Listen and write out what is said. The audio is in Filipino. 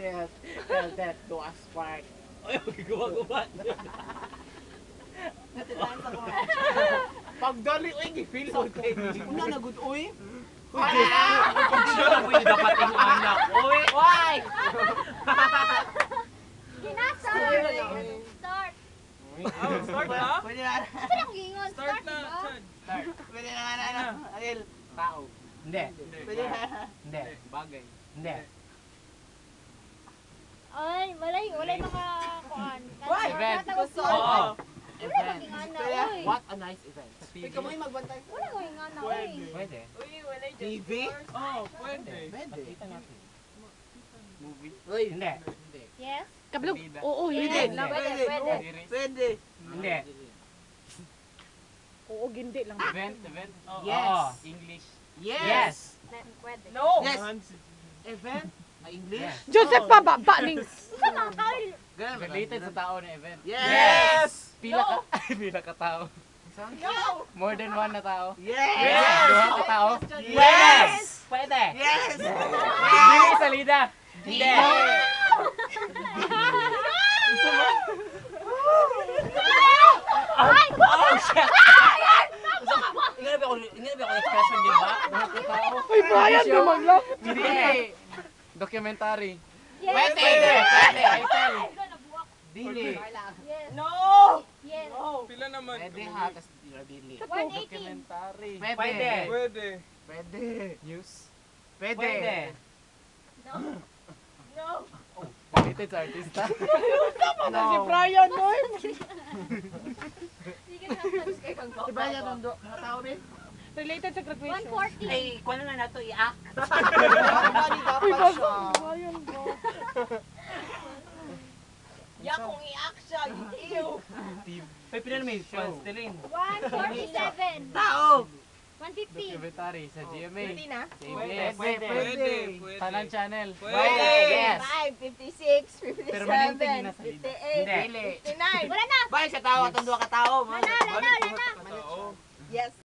Tell that to us part. Ay, gumagubat. Pagdali, uy, gifeel ko. Una na good oy. Siya na pwede dapat yung anak. Uy! Why? Kinasa! Start! Start na? Pwede na. Asa lang gingon? Start na, diba? Chad. Pwede na ano. Ariel. Tao. Hindi. Pwede na. Hindi. Bagay. Hindi. Ay, walay mga kuan. Why? Event. Oo. Oo. Wala kang ingana, oy. What a nice event. Ikaw mo yung magbantay. Wala kang ingana, oy. Pwede. TV? Oh, pwede. Pwede. Kita natin. Movie. Uy. Hindi. Yes? Kablog. Oo, Yes. hindi. Pwede. Pwede. Hindi. Oo, hindi lang. Event. Yes. Oo. English. Yes. Pwede. Yes. Event? English? Yes. Joseph pa ba? Nings. Asa mga kail? Ganun ba? Related sa tao na event. Yes! Pila ka tao. No! More than one na tao. Yes! Duha ka tao. Yes! Pwede. Yes! Dili salida. Hindi. Ay! Oh shit. Ingana ba ako expression, di ba? Duha ka tao. Ay, Brian, dumagla. Hindi. Documentary. Yes! Pwede. Title. Dili. Yes! No! Yes! Pila naman. Pwede ha, tas dili. 180! Documentary. Pwede. Pwede. Pwede. News. Pwede. Pwede. No! No! Related sa artista. Si Brian, no? Sige na, tapos kayo kang Diba yan ang mga tao rin? Related sa graduation. 140! Ay, kuha na na to i-act. Uy, bago. Brian, bro. Ya kung i-act siya, ew. Ay, pila na may fans tilin. 147! Tao! 150! Documentary sa GMA. na? Sa Pwede. ABS. Pwede. Tanan channel. Pwede. Yes. 5, 56, 57, Permanente hindi nasa lido. 58, Dili. 59. Wala na! Bakit sa tao? Atong duha ka tao. Wala na! Tao. Yes.